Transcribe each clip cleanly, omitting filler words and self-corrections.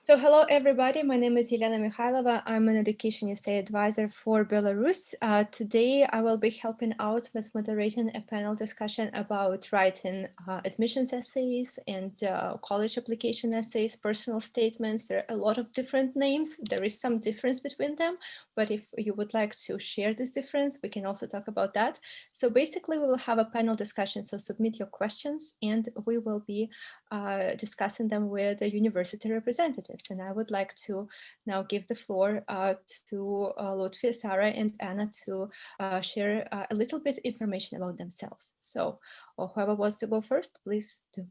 So hello, everybody. My name is Elena Mikhailova. I'm an Education USA advisor for Belarus. Today, I will be helping out with moderating a panel discussion about writing admissions essays and college application essays, personal statements. There are a lot of different names. There is some difference between them, but if you would like to share this difference, we can also talk about that. So basically, we will have a panel discussion. So submit your questions and we will be discussing them with the university representatives. And I would like to now give the floor to Loutfi, Sarah, and Anna to share a little bit information about themselves. So whoever wants to go first, please do.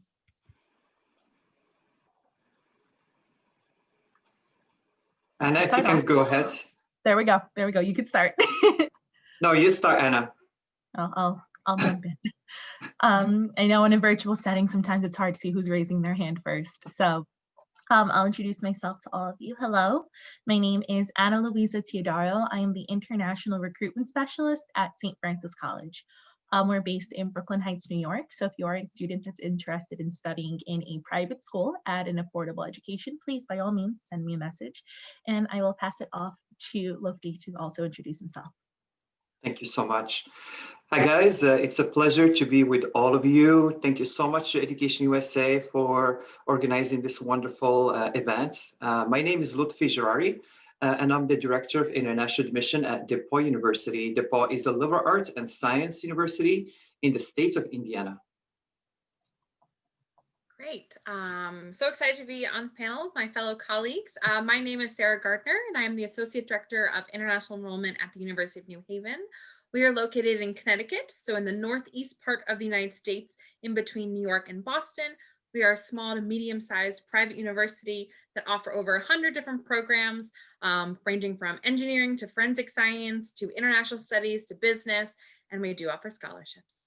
Anna, if you can go ahead. There we go. There we go. You could start. No, you start, Anna. I'll jump in. I know in a virtual setting, sometimes it's hard to see who's raising their hand first. So I'll introduce myself to all of you. Hello, my name is Anna Luiza Teodoro. I am the International Recruitment Specialist at St. Francis College. We're based in Brooklyn Heights, New York. So if you are a student that's interested in studying in a private school at an affordable education, please, by all means, send me a message. And I will pass it off to Loutfi to also introduce himself. Thank you so much. Hi guys, it's a pleasure to be with all of you. Thank you so much to Education USA for organizing this wonderful event. My name is Loutfi Jirari, and I'm the Director of International Admission at DePauw University. DePauw is a liberal arts and science university in the state of Indiana. Great. So excited to be on the panel with my fellow colleagues. My name is Sarah Gardner, and I am the Associate Director of International Enrollment at the University of New Haven. We are located in Connecticut, so in the northeast part of the United States, in between New York and Boston. We are a small to medium-sized private university that offer over 100 different programs, ranging from engineering to forensic science to international studies to business, and we do offer scholarships.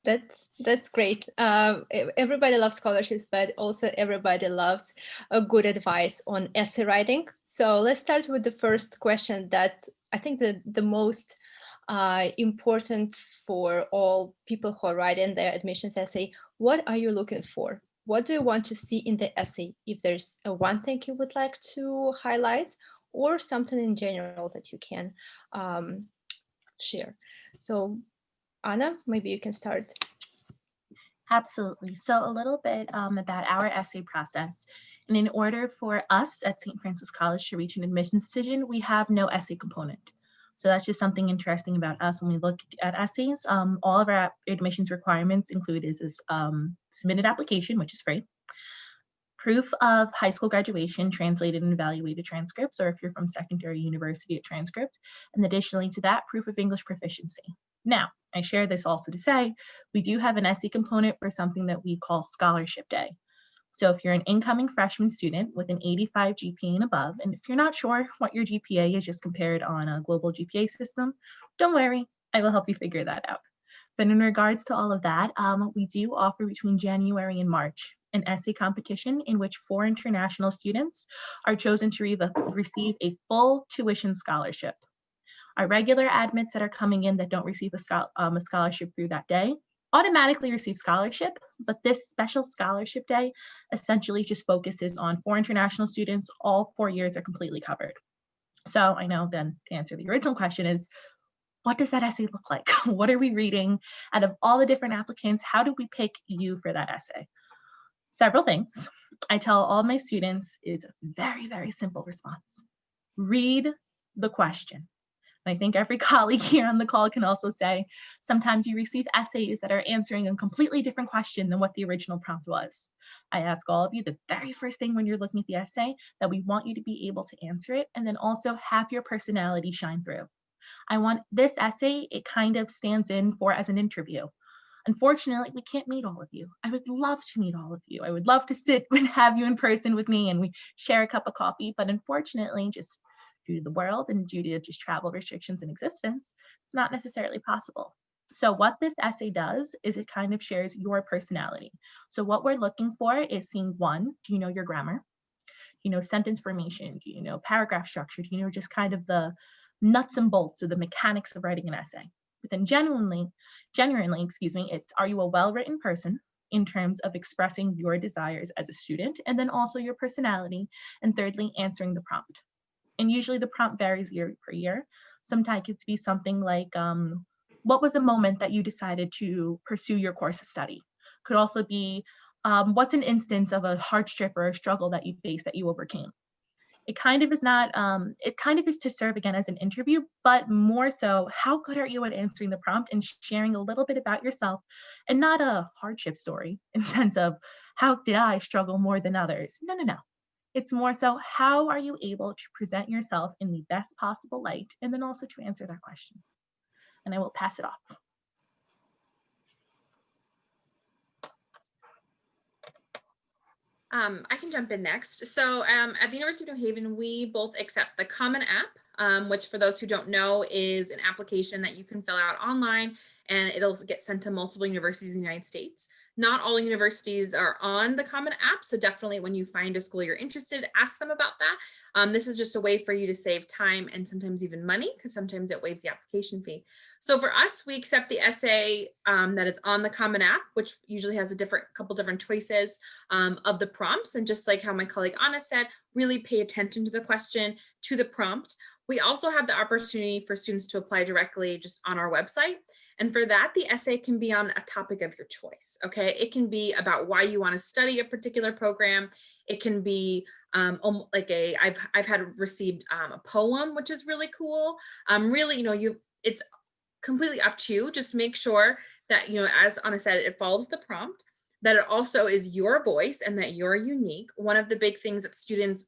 That's great. Everybody loves scholarships, but also everybody loves a good advice on essay writing. So let's start with the first question that I think the most important for all people who are writing their admissions essay. What are you looking for? What do you want to see in the essay? If there's one thing you would like to highlight or something in general that you can share. So Anna, maybe you can start. Absolutely. So a little bit about our essay process. And in order for us at St. Francis College to reach an admissions decision, we have no essay component. So that's just something interesting about us when we look at essays. All of our admissions requirements include is this submitted application, which is free, proof of high school graduation, translated and evaluated transcripts, or if you're from secondary university, a transcript, and additionally to that, proof of English proficiency. Now, I share this also to say, we do have an essay component for something that we call Scholarship Day. So if you're an incoming freshman student with an 85 GPA and above, and if you're not sure what your GPA is just compared on a global GPA system, don't worry, I will help you figure that out. But in regards to all of that, we do offer between January and March an essay competition in which 4 international students are chosen to receive a full tuition scholarship. Our regular admits that are coming in that don't receive a scholarship through that day automatically receive scholarship, but this special scholarship day essentially just focuses on 4 international students. All 4 years are completely covered. So I know then to answer the original question is, what does that essay look like? What are we reading? Out of all the different applicants, how do we pick you for that essay? Several things. I tell all my students it's a very, very simple response. Read the question. I think every colleague here on the call can also say, sometimes you receive essays that are answering a completely different question than what the original prompt was. I ask all of you the very first thing when you're looking at the essay that we want you to be able to answer it and then also have your personality shine through. I want this essay, it kind of stands in for as an interview. Unfortunately, we can't meet all of you. I would love to meet all of you. I would love to sit and have you in person with me and we share a cup of coffee, but unfortunately, just due to the world and due to just travel restrictions in existence, it's not necessarily possible. So what this essay does is it kind of shares your personality. So what we're looking for is seeing, 1, do you know your grammar? Do you know sentence formation? Do you know paragraph structure? Do you know just kind of the nuts and bolts of the mechanics of writing an essay? But then genuinely, it's, are you a well-written person? in terms of expressing your desires as a student, and then also your personality, and thirdly, answering the prompt. And usually the prompt varies year per year. Sometimes it could be something like, what was a moment that you decided to pursue your course of study? Could also be, what's an instance of a hardship or a struggle that you faced that you overcame? It kind of is not, it kind of is to serve again as an interview, but more so, how good are you at answering the prompt and sharing a little bit about yourself, and not a hardship story in the sense of, how did I struggle more than others? No, no, no. It's more so, how are you able to present yourself in the best possible light, and then also to answer that question. And I will pass it off. I can jump in next. So at the University of New Haven, we both accept the Common App, which for those who don't know is an application that you can fill out online and it'll get sent to multiple universities in the United States. Not all universities are on the Common App, so definitely when you find a school you're interested, ask them about that. This is just a way for you to save time and sometimes even money, because sometimes it waives the application fee. So for us, we accept the essay that is on the Common App, which usually has a couple different choices of the prompts. And just like how my colleague Anna said, really pay attention to the question, to the prompt. We also have the opportunity for students to apply directly just on our website. And for that, the essay can be on a topic of your choice, okay? It can be about why you want to study a particular program. It can be like I've had received a poem, which is really cool. Really, it's completely up to you. Just make sure that, as Anna said, it follows the prompt, that it also is your voice and that you're unique. One of the big things that students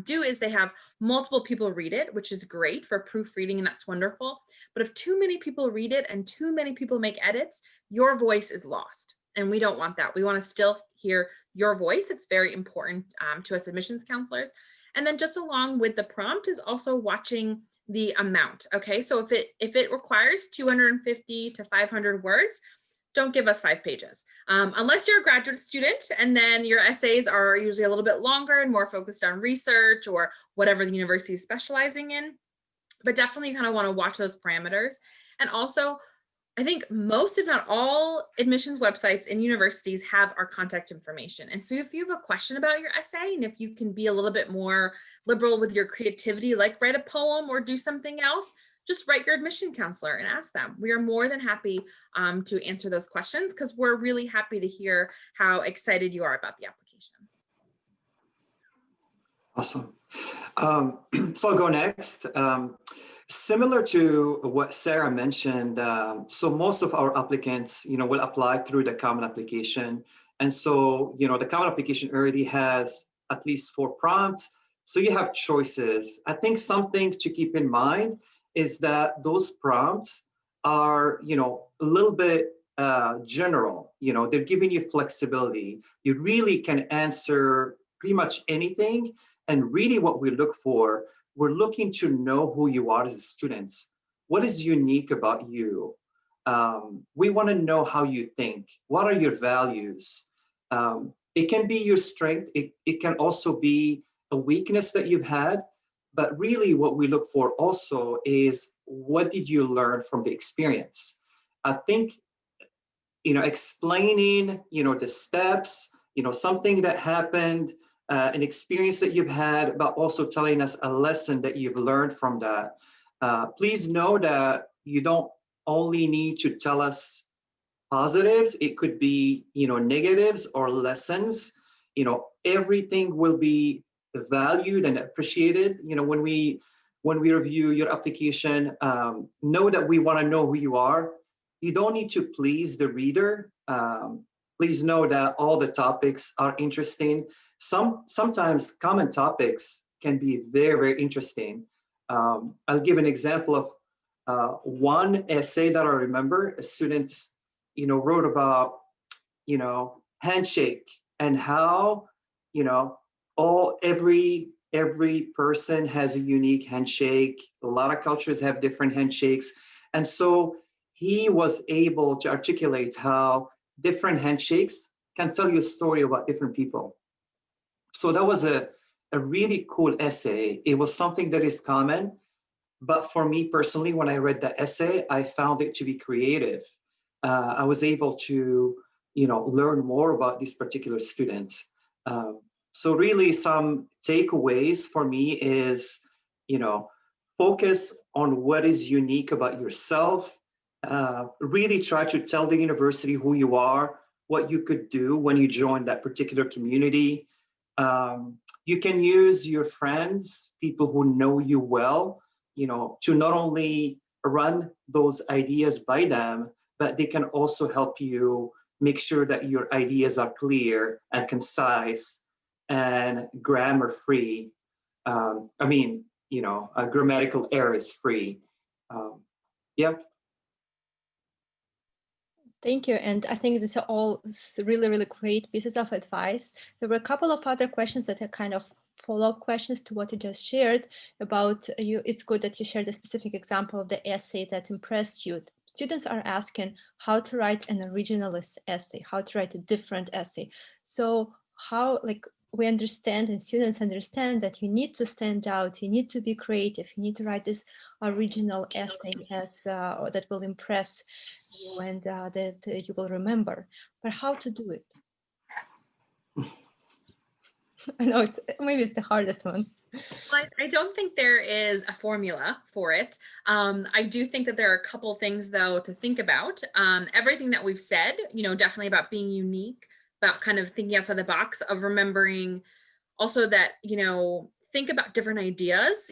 do is they have multiple people read it, which is great for proofreading, and that's wonderful. But if too many people read it and too many people make edits, your voice is lost. And we don't want that. We want to still hear your voice. It's very important to us admissions counselors. And then just along with the prompt is also watching the amount. Okay, so if it requires 250 to 500 words, don't give us 5 pages. Unless you're a graduate student, and then your essays are usually a little bit longer and more focused on research or whatever the university is specializing in. But definitely you kind of want to watch those parameters. And also, I think most, if not all, admissions websites in universities have our contact information. And so if you have a question about your essay, and if you can be a little bit more liberal with your creativity, like write a poem or do something else, just write your admission counselor and ask them. We are more than happy to answer those questions, because we're really happy to hear how excited you are about the application. Awesome. So I'll go next. Similar to what Sarah mentioned, so most of our applicants, will apply through the Common Application. And so, the Common Application already has at least 4 prompts. So you have choices. I think something to keep in mind is that those prompts are, a little bit general. They're giving you flexibility. You really can answer pretty much anything. And really what we look for, we're looking to know who you are as a student. What is unique about you? We want to know how you think. What are your values? It can be your strength. It can also be a weakness that you've had. But really what we look for also is, what did you learn from the experience? I think, explaining, the steps, something that happened, an experience that you've had, but also telling us a lesson that you've learned from that. Please know that you don't only need to tell us positives. It could be, negatives or lessons. Everything will be valued and appreciated. When we review your application, know that we want to know who you are. You don't need to please the reader. Please know that all the topics are interesting. Sometimes common topics can be very, very interesting. I'll give an example of one essay that I remember. Students, wrote about, handshake, and how, every person has a unique handshake. A lot of cultures have different handshakes. And so he was able to articulate how different handshakes can tell you a story about different people. So that was a really cool essay. It was something that is common, but for me personally, when I read that essay, I found it to be creative. I was able to learn more about these particular students. So really some takeaways for me is, focus on what is unique about yourself. Really try to tell the university who you are, what you could do when you join that particular community. You can use your friends, people who know you well, to not only run those ideas by them, but they can also help you make sure that your ideas are clear and concise and grammar free. Grammatical errors free. Yeah. Thank you. And I think these are all really, really great pieces of advice. There were a couple of other questions that are kind of follow-up questions to what you just shared about you. It's good that you shared a specific example of the essay that impressed you. Students are asking how to write an originalist essay, how to write a different essay. So how, we understand and students understand that you need to stand out, you need to be creative, you need to write this original essay that will impress you and that you will remember. But how to do it? I know maybe it's the hardest one. Well, I don't think there is a formula for it. I do think that there are a couple things though to think about. Everything that we've said, definitely about being unique, about kind of thinking outside the box, of remembering also that, think about different ideas.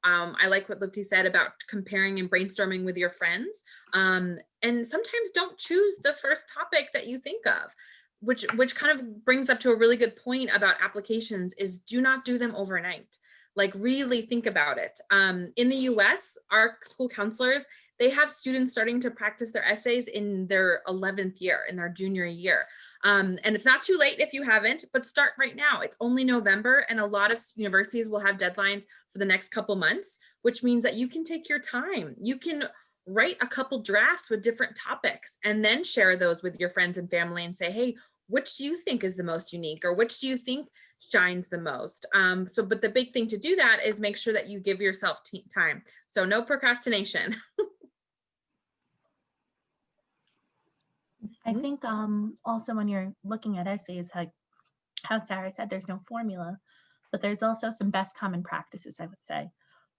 I like what Loutfi said about comparing and brainstorming with your friends. And sometimes don't choose the first topic that you think of, which kind of brings up to a really good point about applications, is do not do them overnight. Like really think about it. In the US, our school counselors, they have students starting to practice their essays in their 11th year, in their junior year. And it's not too late if you haven't, but start right now. It's only November, and a lot of universities will have deadlines for the next couple months, which means that you can take your time. You can write a couple drafts with different topics and then share those with your friends and family and say, hey, which do you think is the most unique, or which do you think shines the most? But the big thing to do that is make sure that you give yourself time. So no procrastination. I think also when you're looking at essays, how Sarah said, there's no formula, but there's also some best common practices, I would say.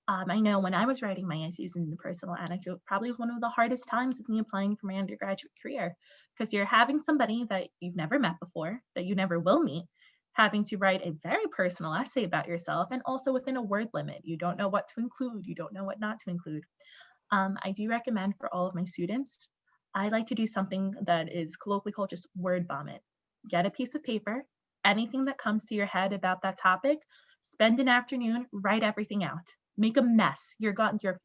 I know when I was writing my essays in the personal anecdote, probably one of the hardest times is me applying for my undergraduate career, because you're having somebody that you've never met before, that you never will meet, having to write a very personal essay about yourself, and also within a word limit. You don't know what to include, you don't know what not to include. I do recommend for all of my students, I like to do something that is colloquially called just word vomit. Get a piece of paper, anything that comes to your head about that topic, spend an afternoon, write everything out. Make a mess. Your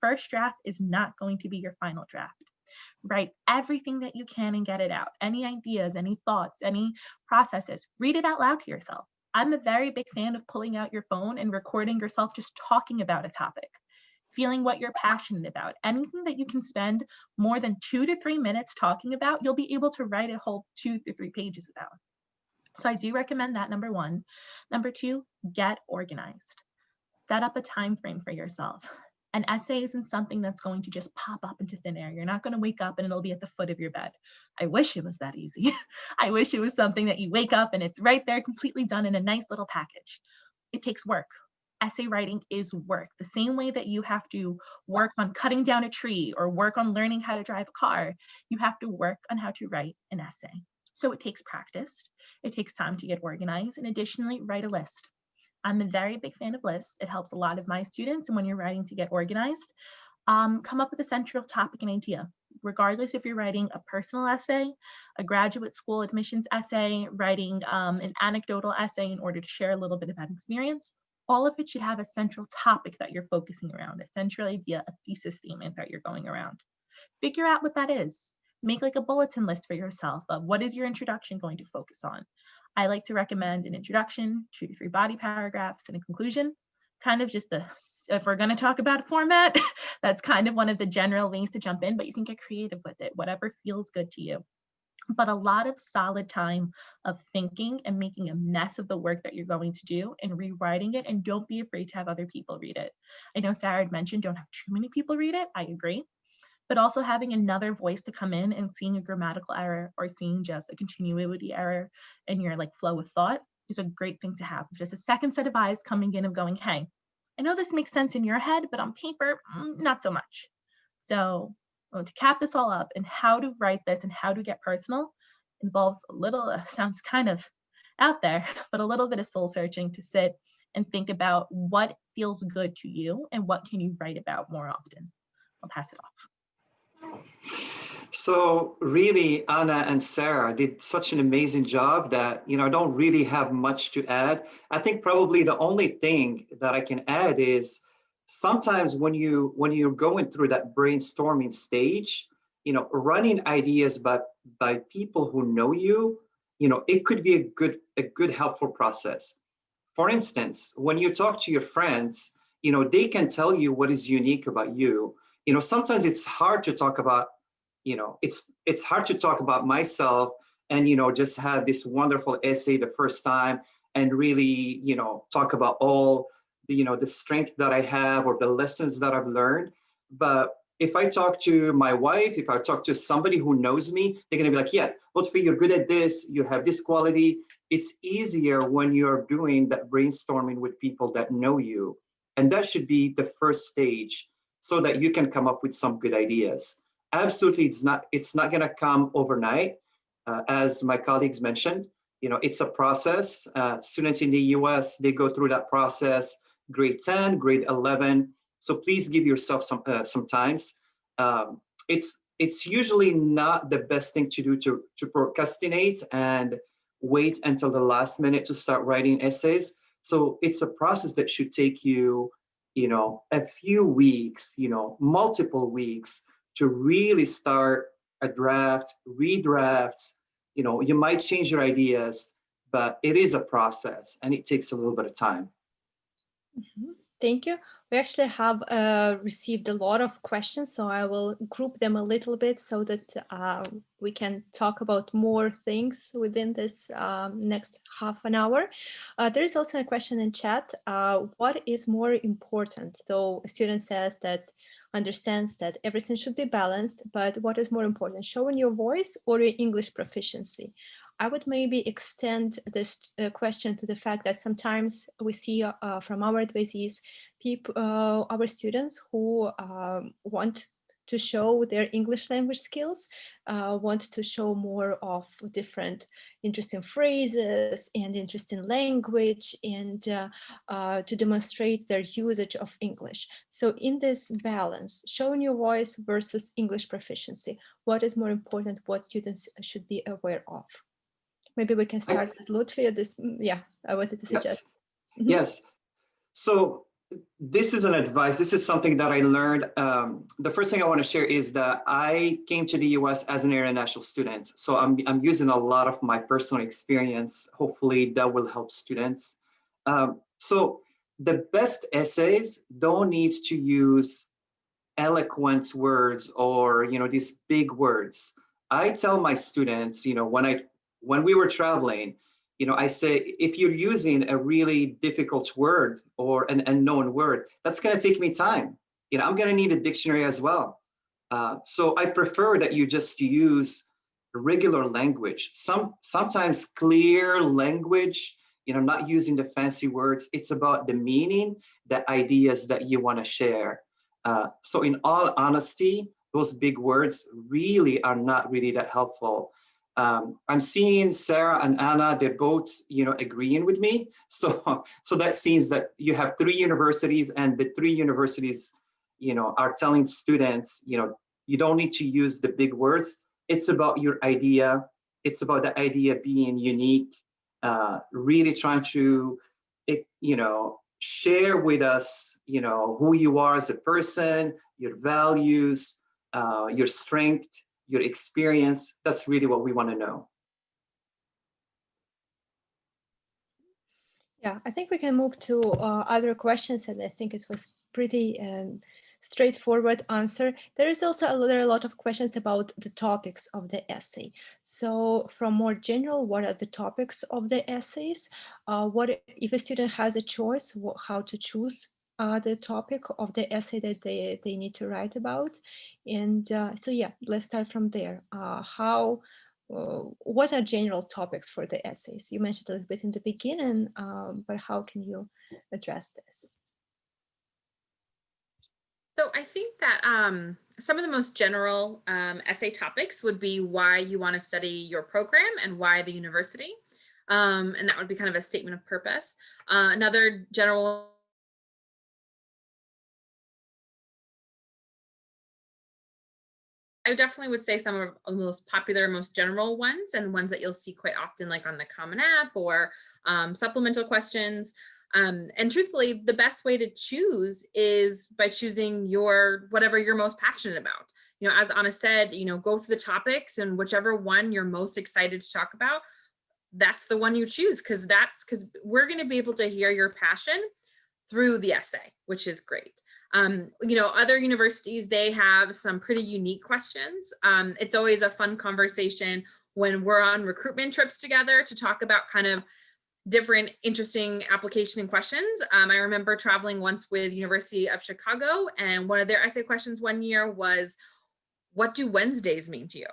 first draft is not going to be your final draft. Write everything that you can and get it out. Any ideas, any thoughts, any processes, read it out loud to yourself. I'm a very big fan of pulling out your phone and recording yourself just talking about a topic, feeling what you're passionate about. Anything that you can spend more than 2 to 3 minutes talking about, you'll be able to write a whole 2 to 3 pages about. So I do recommend that, number one. Number two, get organized. Set up a time frame for yourself. An essay isn't something that's going to just pop up into thin air. You're not going to wake up and it'll be at the foot of your bed. I wish it was that easy. I wish it was something that you wake up and it's right there, completely done in a nice little package. It takes work. Essay writing is work. The same way that you have to work on cutting down a tree or work on learning how to drive a car, you have to work on how to write an essay. So it takes practice. It takes time to get organized, and additionally, write a list. I'm a very big fan of lists. It helps a lot of my students. And when you're writing to get organized, come up with a central topic and idea. Regardless if you're writing a personal essay, a graduate school admissions essay, writing an anecdotal essay in order to share a little bit about experience, all of it should have a central topic that you're focusing around, a central idea, a thesis statement that you're going around. Figure out what that is. Make like a bulletin list for yourself of what is your introduction going to focus on. I like to recommend an introduction, 2 to 3 body paragraphs, and a conclusion. Kind of just if we're going to talk about a format, that's kind of one of the general ways to jump in, but you can get creative with it, whatever feels good to you. But a lot of solid time of thinking and making a mess of the work that you're going to do and rewriting it, and don't be afraid to have other people read it. I know Sarah had mentioned don't have too many people read it. I agree. but also having another voice to come in and seeing a grammatical error or seeing just a continuity error in your like flow of thought is a great thing to have. Just a second set of eyes coming in and going, hey, I know this makes sense in your head, but on paper, not so much. So to cap this all up, and how to write this and how to get personal involves a little, sounds kind of out there, but a little bit of soul searching to sit and think about what feels good to you and what can you write about more often. I'll pass it off. So really, Anna and Sarah did such an amazing job that, I don't really have much to add. I think probably the only thing that I can add is sometimes when you're going through that brainstorming stage, running ideas by people who know you, it could be a good helpful process. For instance, when you talk to your friends, they can tell you what is unique about you. Sometimes it's hard to talk about, it's hard to talk about myself and, just have this wonderful essay the first time and really, talk about all the strength that I have or the lessons that I've learned. But if I talk to my wife, if I talk to somebody who knows me, they're going to be like, yeah, Loutfi, you're good at this. You have this quality. It's easier when you're doing that brainstorming with people that know you. And that should be the first stage so that you can come up with some good ideas. Absolutely, it's not going to come overnight. As my colleagues mentioned, it's a process. Students in the US, they go through that process, grade 10, grade 11. So please give yourself some times. It's usually not the best thing to do to procrastinate and wait until the last minute to start writing essays. So it's a process that should take you, a few weeks, multiple weeks to really start a draft, redrafts. You might change your ideas, but it is a process and it takes a little bit of time. Mm-hmm. Thank you. We actually have received a lot of questions, so I will group them a little bit so that we can talk about more things within this next half an hour. There is also a question in chat. What is more important? Though a student says that understands that everything should be balanced, but what is more important, showing your voice or your English proficiency? I would maybe extend this question to the fact that sometimes we see from our advisees, our students who want to show their English language skills, want to show more of different interesting phrases and interesting language and to demonstrate their usage of English. So in this balance, showing your voice versus English proficiency, what is more important, what students should be aware of? Maybe we can start with Loutfi. Yeah, I wanted to suggest. Yes. Yes. So this is an advice. This is something that I learned. The first thing I want to share is that I came to the US as an international student. So I'm using a lot of my personal experience. Hopefully that will help students. So the best essays don't need to use eloquent words or, these big words. I tell my students, when we were traveling, I say, if you're using a really difficult word or an unknown word, that's going to take me time. I'm going to need a dictionary as well. So I prefer that you just use regular language, sometimes clear language, not using the fancy words. It's about the meaning, the ideas that you want to share. So in all honesty, those big words really are not really that helpful. I'm seeing Sarah and Anna, they're both, agreeing with me. So that seems that you have 3 universities and the 3 universities, are telling students, you don't need to use the big words. It's about your idea. It's about the idea being unique, really trying to, share with us, who you are as a person, your values, your strength, your experience. That's really what we want to know. Yeah, I think we can move to other questions, and I think it was pretty straightforward answer. There is also there are a lot of questions about the topics of the essay. So from more general, what are the topics of the essays? What if a student has a choice, how to choose the topic of the essay that they need to write about. And so yeah, let's start from there. What are general topics for the essays? You mentioned a little bit in the beginning, but how can you address this? So I think that some of the most general essay topics would be why you want to study your program and why the university. And that would be kind of a statement of purpose. Another general I definitely would say some of the most popular, most general ones, and ones that you'll see quite often, like on the Common App or supplemental questions. And truthfully, the best way to choose is by choosing whatever you're most passionate about. You know, as Anna said, go through the topics, and whichever one you're most excited to talk about, that's the one you choose, because we're going to be able to hear your passion through the essay, which is great. Other universities, they have some pretty unique questions. It's always a fun conversation when we're on recruitment trips together to talk about kind of different interesting application and questions. I remember traveling once with University of Chicago, and one of their essay questions one year was, what do Wednesdays mean to you?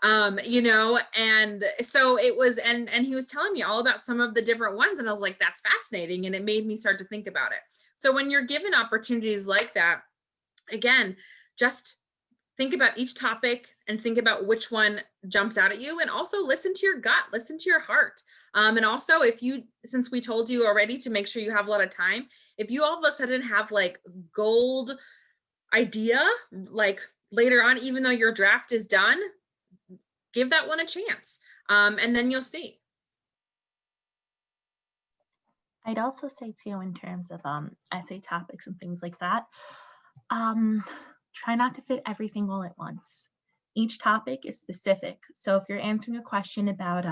And so it was, and he was telling me all about some of the different ones, and I was like, that's fascinating. And it made me start to think about it. So when you're given opportunities like that, again, just think about each topic and think about which one jumps out at you, and also listen to your gut, listen to your heart. And also, since we told you already to make sure you have a lot of time, if you all of a sudden have like gold idea, like later on, even though your draft is done, give that one a chance, and then you'll see. I'd also say too, in terms of essay topics and things like that, try not to fit everything all at once. Each topic is specific. So if you're answering a question about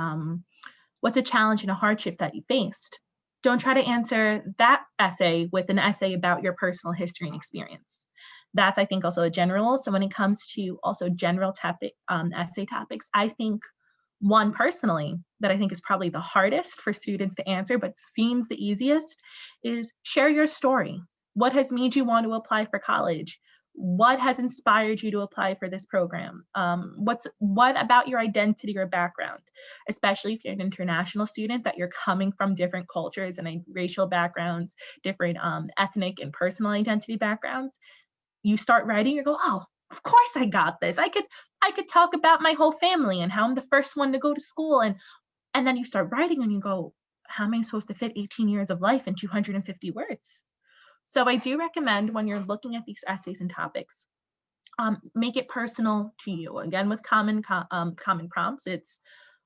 what's a challenge and a hardship that you faced, don't try to answer that essay with an essay about your personal history and experience. That's, I think, also a general. So when it comes to also general essay topics, I think one personally that I think is probably the hardest for students to answer, but seems the easiest, is share your story. What has made you want to apply for college? What has inspired you to apply for this program? What about your identity or background? Especially if you're an international student, that you're coming from different cultures and racial backgrounds, different ethnic and personal identity backgrounds. You start writing, you go, oh, of course I got this. I could talk about my whole family and how I'm the first one to go to school. And then you start writing and you go, how am I supposed to fit 18 years of life in 250 words? So I do recommend, when you're looking at these essays and topics, make it personal to you. Again, with common prompts, it's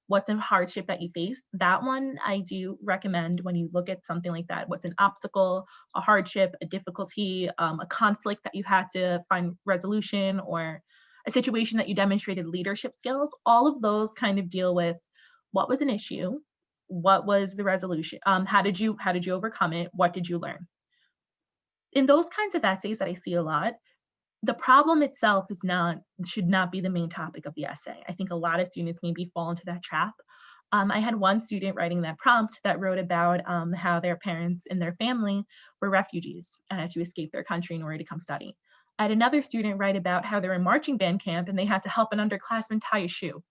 what's a hardship that you face. That one I do recommend when you look at something like that. What's an obstacle, a hardship, a difficulty, a conflict that you had to find resolution, or a situation that you demonstrated leadership skills. All of those kind of deal with what was an issue, what was the resolution, how did you overcome it, what did you learn? In those kinds of essays that I see a lot, the problem itself should not be the main topic of the essay. I think a lot of students maybe fall into that trap. I had one student writing that prompt that wrote about how their parents and their family were refugees and had to escape their country in order to come study. I had another student write about how they're in marching band camp and they had to help an underclassman tie a shoe.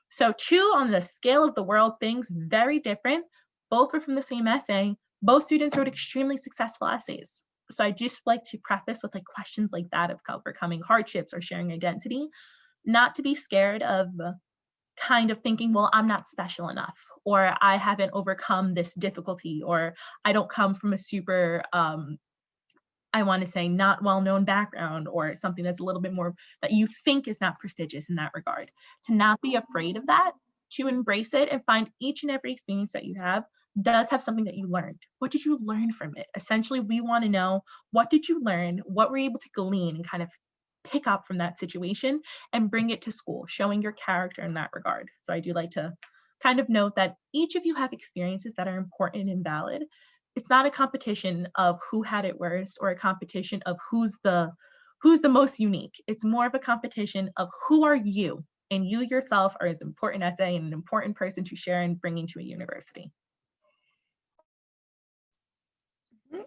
So two on the scale of the world things, very different. Both were from the same essay. Both students wrote extremely successful essays. So I just like to preface with like questions like that of overcoming hardships or sharing identity, not to be scared of kind of thinking, well, I'm not special enough, or I haven't overcome this difficulty, or I don't come from a super, I want to say, not well-known background, or something that's a little bit more that you think is not prestigious in that regard. To not be afraid of that, to embrace it and find each and every experience that you have does have something that you learned. What did you learn from it? Essentially, we want to know, what did you learn? What were you able to glean and kind of pick up from that situation and bring it to school, showing your character in that regard. So I do like to kind of note that each of you have experiences that are important and valid. It's not a competition of who had it worse or a competition of who's the most unique. It's more of a competition of who are you, and you yourself are as important essay and an important person to share and bring into a university.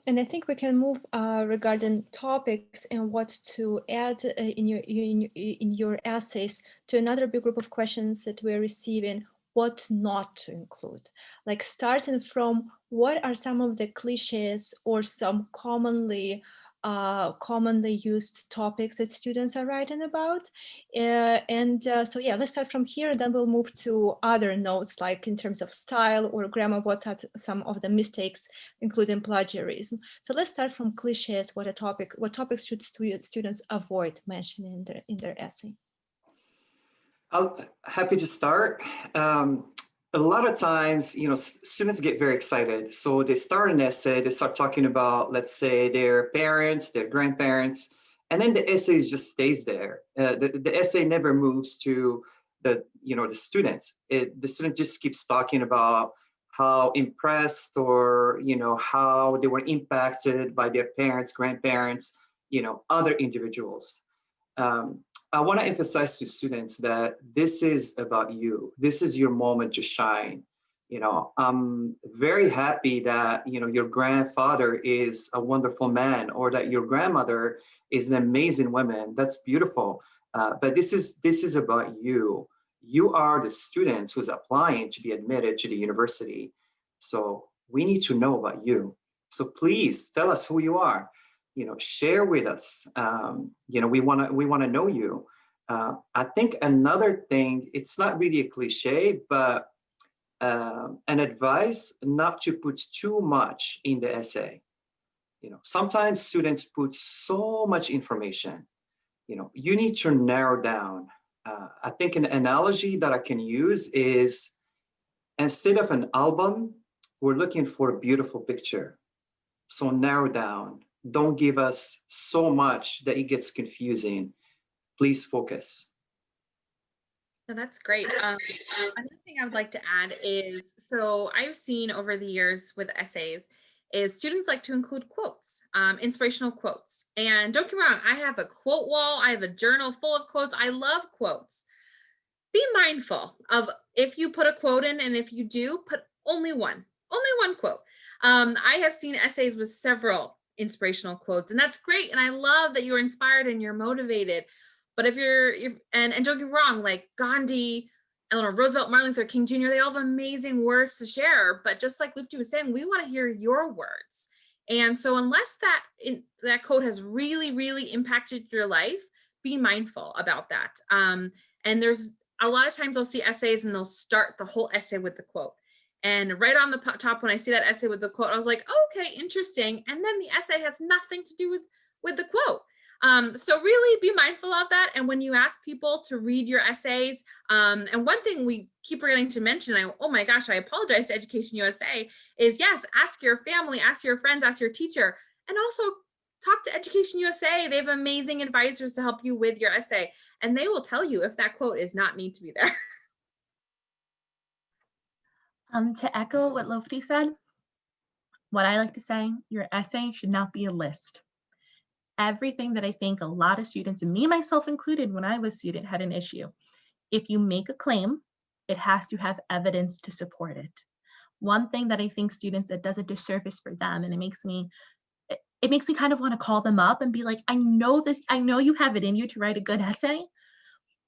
And I think we can move regarding topics and what to add in your essays to another big group of questions that we're receiving, what not to include. Like starting from what are some of the cliches or some commonly used topics that students are writing about. So yeah, let's start from here, then we'll move to other notes, like in terms of style or grammar, what are some of the mistakes, including plagiarism. So let's start from cliches, what topics should students avoid mentioning in their essay? Happy to start. A lot of times, students get very excited. So they start an essay, they start talking about, let's say, their parents, their grandparents, and then the essay just stays there. The essay never moves to the students. The student just keeps talking about how impressed or, how they were impacted by their parents, grandparents, other individuals. I want to emphasize to students that this is about you. This is your moment to shine. I'm very happy that, your grandfather is a wonderful man, or that your grandmother is an amazing woman. That's beautiful. But this is about you. You are the students who's applying to be admitted to the university. So we need to know about you. So please tell us who you are. Share with us. We want to know you. I think another thing, it's not really a cliche, but an advice not to put too much in the essay. Sometimes students put so much information. You need to narrow down. I think an analogy that I can use is, instead of an album, we're looking for a beautiful picture. So narrow down. Don't give us so much that it gets confusing. Please focus. No, that's great. Another thing I would like to add is, so I've seen over the years with essays is students like to include quotes, inspirational quotes. And don't get me wrong, I have a quote wall. I have a journal full of quotes. I love quotes. Be mindful of if you put a quote in, and if you do, put only one quote. I have seen essays with several inspirational quotes, and that's great. And I love that you're inspired and you're motivated. But if don't get me wrong, like Gandhi, Eleanor Roosevelt, Martin Luther King Jr., they all have amazing words to share. But just like Loutfi was saying, we want to hear your words. And so unless that quote has really, really impacted your life, be mindful about that. And there's a lot of times I'll see essays and they'll start the whole essay with the quote. And right on the top, when I see that essay with the quote, I was like, oh, okay, interesting. And then the essay has nothing to do with the quote. So really be mindful of that. And when you ask people to read your essays, and one thing we keep forgetting to mention, oh my gosh, I apologize to Education USA, is yes, ask your family, ask your friends, ask your teacher, and also talk to Education USA. They have amazing advisors to help you with your essay, and they will tell you if that quote is not need to be there. To echo what Loutfi said, what I like to say, your essay should not be a list. Everything that I think a lot of students, and me myself included when I was a student, had an issue. If you make a claim, it has to have evidence to support it. One thing that I think students, that does a disservice for them, and it makes me kind of want to call them up and be like, I know you have it in you to write a good essay,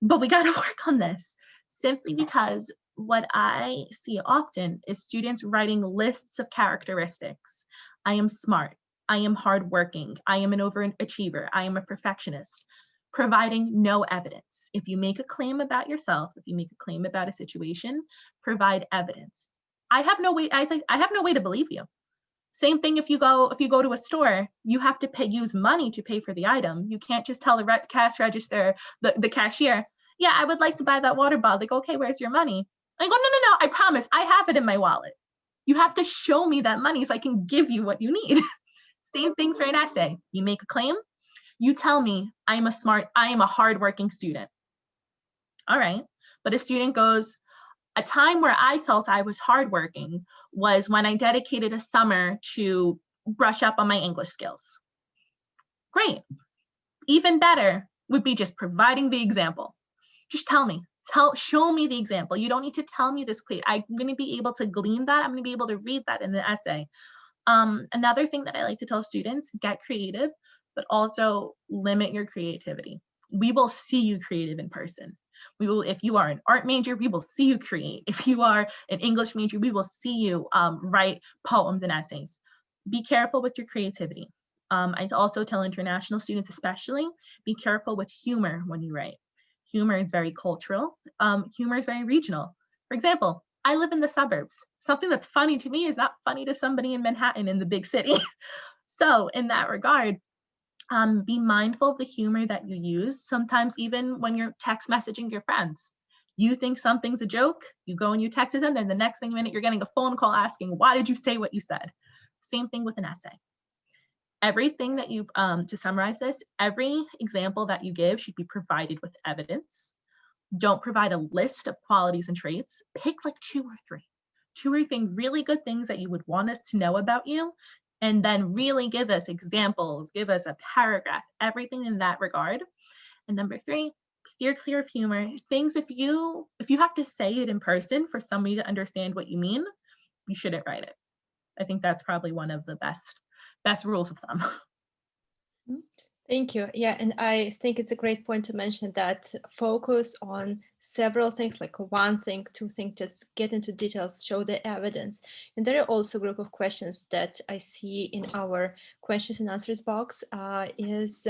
but we got to work on this. Simply because what I see often is students writing lists of characteristics. I am smart. I am hardworking. I am an overachiever. I am a perfectionist, providing no evidence. If you make a claim about yourself, if you make a claim about a situation, provide evidence. I have no way to believe you. Same thing if you go to a store, you have to use money to pay for the item. You can't just tell the cash register, the cashier, yeah, I would like to buy that water bottle. They go, okay, where's your money? I go, no, I promise, I have it in my wallet. You have to show me that money so I can give you what you need. Same thing for an essay. You make a claim, you tell me I am a hardworking student. All right, but a student goes, a time where I felt I was hardworking was when I dedicated a summer to brush up on my English skills. Great. Even better would be just providing the example. Just tell me, show me the example. You don't need to tell me this quick. I'm going to be able to glean that. I'm going to be able to read that in the essay. Another thing that I like to tell students, get creative, but also limit your creativity. We will see you creative in person. We will, if you are an art major, we will see you create. If you are an English major, we will see you write poems and essays. Be careful with your creativity. I also tell international students especially, be careful with humor when you write. Humor is very cultural. Humor is very regional. For example, I live in the suburbs. Something that's funny to me is not funny to somebody in Manhattan in the big city. So in that regard, be mindful of the humor that you use. Sometimes even when you're text messaging your friends, you think something's a joke, you go and you text them, and the next minute you're getting a phone call asking, why did you say what you said? Same thing with an essay. Everything that you, to summarize this, every example that you give should be provided with evidence. Don't provide a list of qualities and traits. Pick like two or three really good things that you would want us to know about you, and then really give us examples, give us a paragraph, everything in that regard. And number 3, steer clear of humor. Things if you have to say it in person for somebody to understand what you mean, you shouldn't write it. I think that's probably one of the best rules of thumb. Thank you. Yeah, and I think it's a great point to mention that focus on several things, like one thing, two things, just get into details, show the evidence. And there are also a group of questions that I see in our questions and answers box is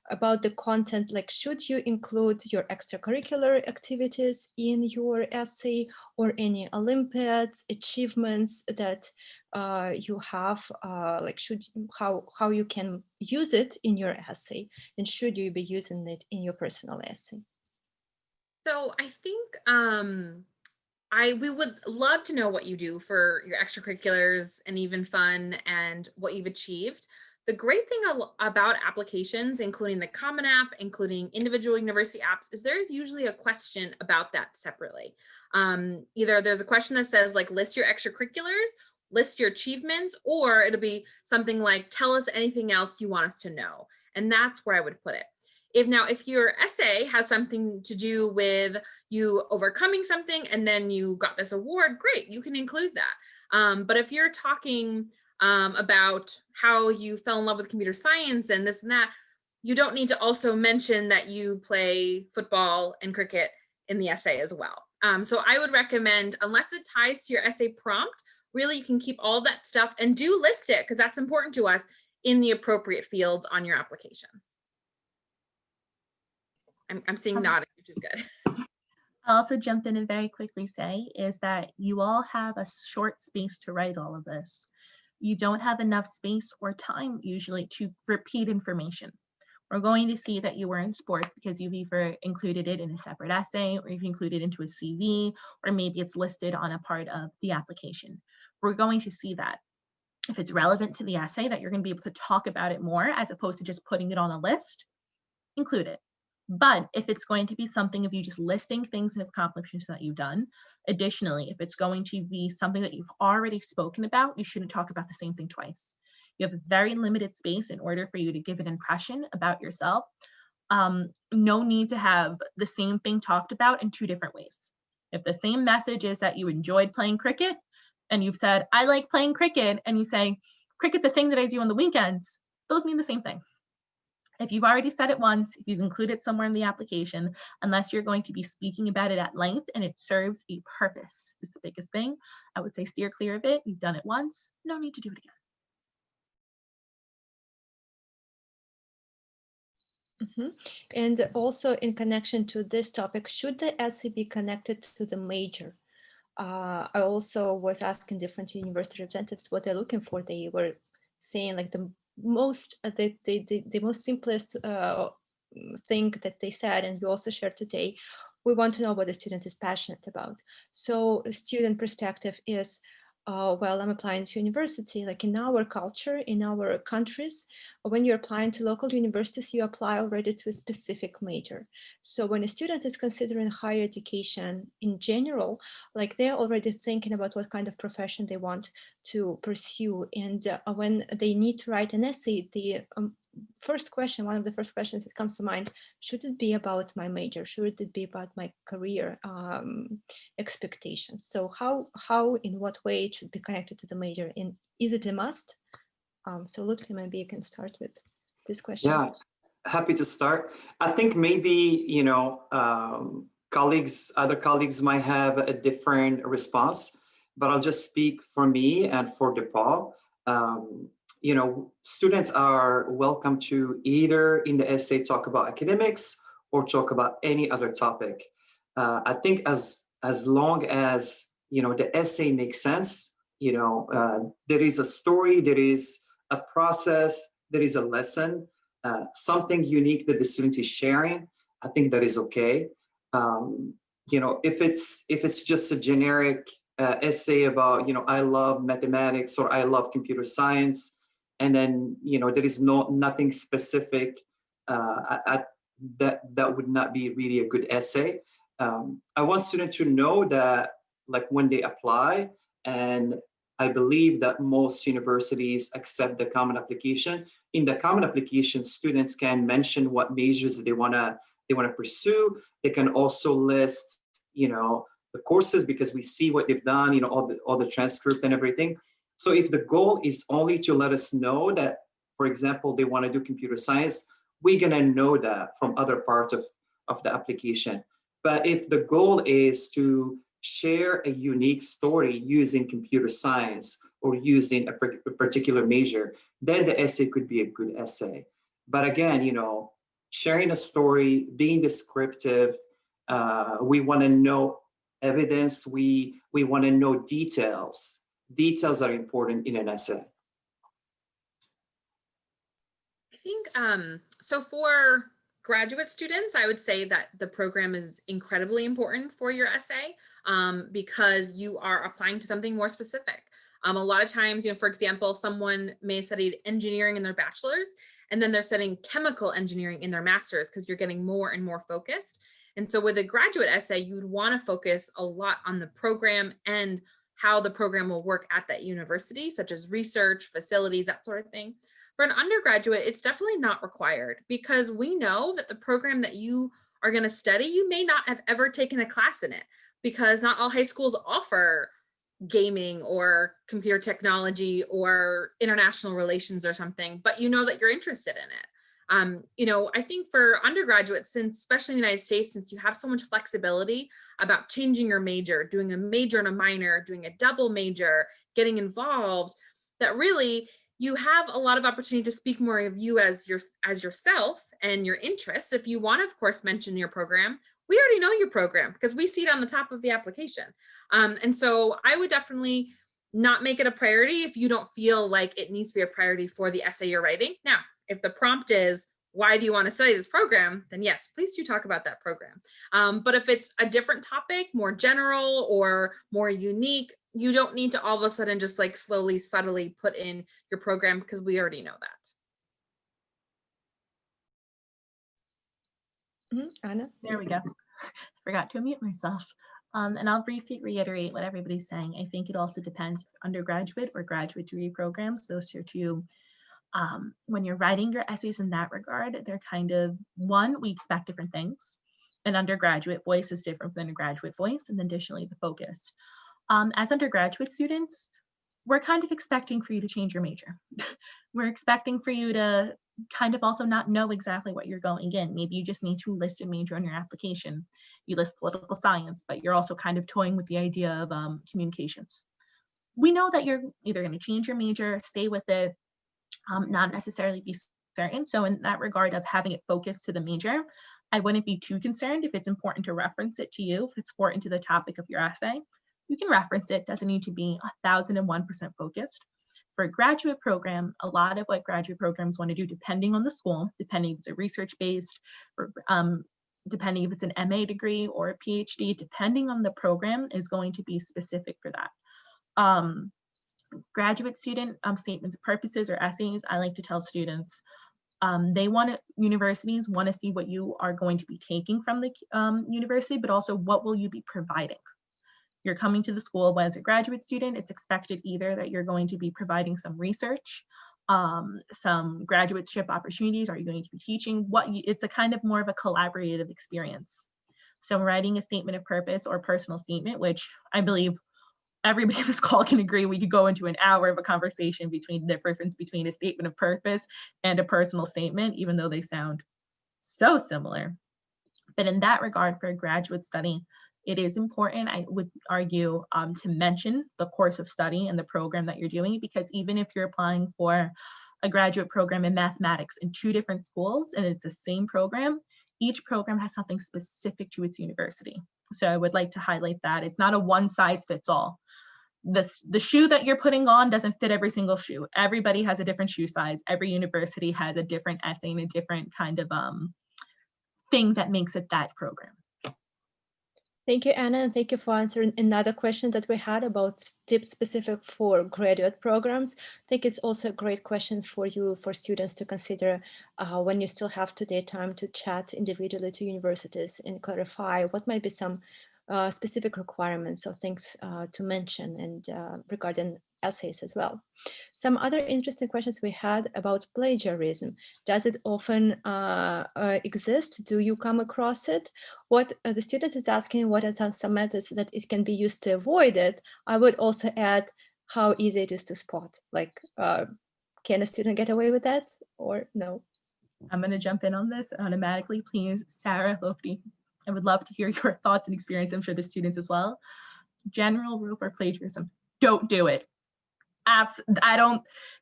about the content, like should you include your extracurricular activities in your essay or any Olympiads, achievements that you have, like how you can use it in your essay, and should you be using it in your personal essay? So I think we would love to know what you do for your extracurriculars and even fun and what you've achieved. The great thing about applications, including the Common App, including individual university apps, is there's usually a question about that separately. Either there's a question that says like list your extracurriculars, list your achievements, or it'll be something like tell us anything else you want us to know. And that's where I would put it. If your essay has something to do with you overcoming something and then you got this award, great, you can include that. But if you're talking about how you fell in love with computer science and this and that, you don't need to also mention that you play football and cricket in the essay as well. So I would recommend, unless it ties to your essay prompt, really you can keep all that stuff and do list it, because that's important to us, in the appropriate fields on your application. I'm seeing nodding, which is good. I'll also jump in and very quickly say is that you all have a short space to write all of this. You don't have enough space or time usually to repeat information. We're going to see that you were in sports because you've either included it in a separate essay or you've included it into a CV, or maybe it's listed on a part of the application. We're going to see that. If it's relevant to the essay, that you're going to be able to talk about it more as opposed to just putting it on a list, include it. But if it's going to be something of you just listing things and accomplishments that you've done, additionally, if it's going to be something that you've already spoken about, you shouldn't talk about the same thing twice. You have a very limited space in order for you to give an impression about yourself. No need to have the same thing talked about in 2 different ways. If the same message is that you enjoyed playing cricket and you've said, I like playing cricket, and you say, cricket's a thing that I do on the weekends, those mean the same thing. If you've already said it once, if you've included it somewhere in the application, unless you're going to be speaking about it at length and it serves a purpose, is the biggest thing. I would say steer clear of it. You've done it once, no need to do it again. And also in connection to this topic, should the essay be connected to the major? I also was asking different university representatives what they're looking for. They were saying like the most simplest thing that they said, and you also shared today, we want to know what the student is passionate about. So a student perspective is, well, I'm applying to university, like in our culture, in our countries, when you're applying to local universities, you apply already to a specific major. So when a student is considering higher education in general, like they're already thinking about what kind of profession they want to pursue. And when they need to write an essay, first question, one of the first questions that comes to mind, should it be about my major? Should it be about my career expectations? So how, in what way it should be connected to the major? And is it a must? So Loutfi, maybe you can start with this question. Yeah, happy to start. I think maybe, you know, other colleagues might have a different response, but I'll just speak for me and for DePauw. You know, students are welcome to either in the essay talk about academics or talk about any other topic. I think as long as, you know, the essay makes sense, you know, there is a story, there is a process, there is a lesson, something unique that the student is sharing, I think that is okay. You know, if it's just a generic essay about, you know, I love mathematics or I love computer science, and then, you know, there is nothing specific, that would not be really a good essay. I want students to know that, like, when they apply, and I believe that most universities accept the common application. In the common application, students can mention what majors they wanna pursue. They can also list, you know, the courses, because we see what they've done, you know, all the transcript and everything. So if the goal is only to let us know that, for example, they want to do computer science, we're gonna know that from other parts of the application. But if the goal is to share a unique story using computer science or using a particular major, then the essay could be a good essay. But again, you know, sharing a story, being descriptive, we want to know evidence, we want to know details. Details are important in an essay. I think so for graduate students, I would say that the program is incredibly important for your essay because you are applying to something more specific. A lot of times, you know, for example, someone may have studied engineering in their bachelor's, and then they're studying chemical engineering in their master's because you're getting more and more focused. And so with a graduate essay, you would want to focus a lot on the program and how the program will work at that university, such as research, facilities, that sort of thing. For an undergraduate, it's definitely not required because we know that the program that you are going to study, you may not have ever taken a class in it because not all high schools offer gaming or computer technology or international relations or something, but you know that you're interested in it. You know, I think for undergraduates, since especially in the United States, since you have so much flexibility about changing your major, doing a major and a minor, doing a double major, getting involved, that really you have a lot of opportunity to speak more of you as yourself and your interests. If you want to, of course, mention your program, we already know your program because we see it on the top of the application. And so I would definitely not make it a priority if you don't feel like it needs to be a priority for the essay you're writing. Now, if the prompt is, why do you want to study this program? Then yes, please do talk about that program. But if it's a different topic, more general or more unique, you don't need to all of a sudden just like slowly, subtly put in your program because we already know that. Anna? There we go. Forgot to unmute myself. And I'll briefly reiterate what everybody's saying. I think it also depends undergraduate or graduate degree programs. Those are two. When you're writing your essays in that regard, they're kind of, one, we expect different things. An undergraduate voice is different from a graduate voice, and additionally the focus. As undergraduate students, we're kind of expecting for you to change your major. We're expecting for you to kind of also not know exactly what you're going in. Maybe you just need to list a major on your application. You list political science, but you're also kind of toying with the idea of communications. We know that you're either going to change your major, stay with it, not necessarily be certain. So in that regard of having it focused to the major, I wouldn't be too concerned if it's important to reference it to you, if it's important to the topic of your essay. You can reference it, doesn't need to be 1001% focused. For a graduate program, a lot of what graduate programs want to do, depending on the school, depending if it's a research-based, or depending if it's an MA degree or a PhD, depending on the program, is going to be specific for that. Graduate student statements of purposes or essays, I like to tell students, universities want to see what you are going to be taking from the university, but also what will you be providing. You're coming to the school as a graduate student, it's expected either that you're going to be providing some research, some graduateship opportunities? Are you going to be teaching? It's a kind of more of a collaborative experience. So writing a statement of purpose or personal statement, which I believe everybody on this call can agree, we could go into an hour of a conversation between the difference between a statement of purpose and a personal statement, even though they sound so similar. But in that regard, for a graduate study, it is important, I would argue, to mention the course of study and the program that you're doing, because even if you're applying for a graduate program in mathematics in 2 different schools and it's the same program, each program has something specific to its university. So I would like to highlight that. It's not a one size fits all. The shoe that you're putting on doesn't fit every single shoe. Everybody has a different shoe size. Every university has a different essay and a different kind of thing that makes it that program. Thank you, Anna, and thank you for answering another question that we had about tips specific for graduate programs. I think it's also a great question for you, for students to consider when you still have today time to chat individually to universities and clarify what might be some specific requirements or things to mention, and regarding essays as well. Some other interesting questions we had about plagiarism. Does it often exist? Do you come across it? What the student is asking, what are some methods that it can be used to avoid it? I would also add how easy it is to spot. Like, can a student get away with that or no? I'm going to jump in on this automatically. Please, Sarah, Loutfi, I would love to hear your thoughts and experience. I'm sure the students as well. General rule for plagiarism: don't do it.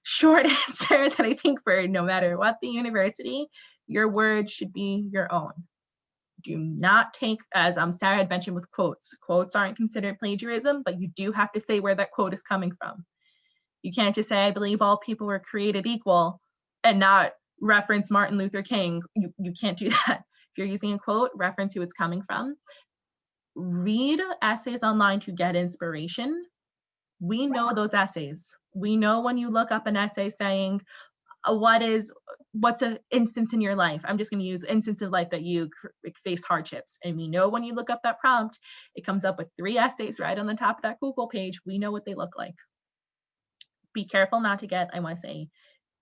Short answer that I think for no matter what the university, your word should be your own. Do not take, as Sarah had mentioned with quotes. Quotes aren't considered plagiarism, but you do have to say where that quote is coming from. You can't just say, I believe all people were created equal, and not reference Martin Luther King. You can't do that. If you're using a quote, reference who it's coming from. Read essays online to get inspiration. We know those essays. We know when you look up an essay saying, what's an instance in your life? I'm just going to use instance of life that you faced hardships. And we know when you look up that prompt, it comes up with 3 essays right on the top of that Google page. We know what they look like. Be careful not to get, I want to say,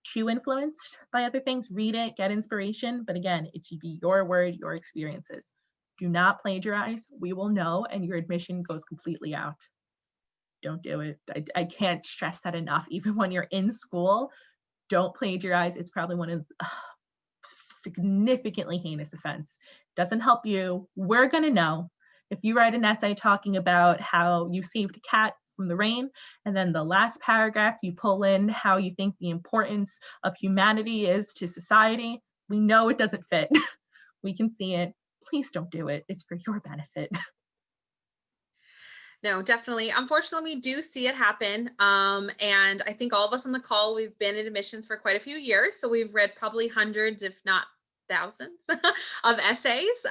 too influenced by other things. Read it, get inspiration. But again, it should be your word, your experiences. Do not plagiarize. We will know, and your admission goes completely out. Don't do it. I can't stress that enough. Even when you're in school, don't plagiarize. It's probably one of significantly heinous offense. Doesn't help you. We're going to know. If you write an essay talking about how you saved a cat from the rain, and then the last paragraph you pull in how you think the importance of humanity is to society, we know it doesn't fit. We can see it. Please don't do it. It's for your benefit. No, definitely. Unfortunately, we do see it happen. And I think all of us on the call, we've been in admissions for quite a few years. So we've read probably hundreds, if not thousands of essays.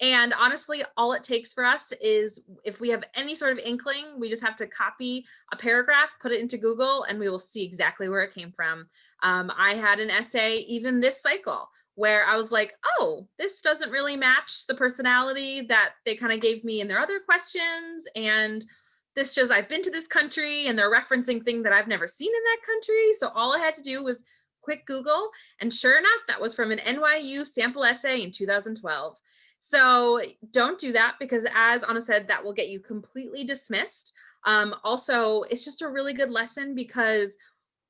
And honestly, all it takes for us is if we have any sort of inkling, we just have to copy a paragraph, put it into Google, and we will see exactly where it came from. I had an essay even this cycle where I was like, oh, this doesn't really match the personality that they kind of gave me in their other questions. And this just, I've been to this country and they're referencing things that I've never seen in that country. So all I had to do was quick Google. And sure enough, that was from an NYU sample essay in 2012. So don't do that, because as Anna said, that will get you completely dismissed. Also, it's just a really good lesson, because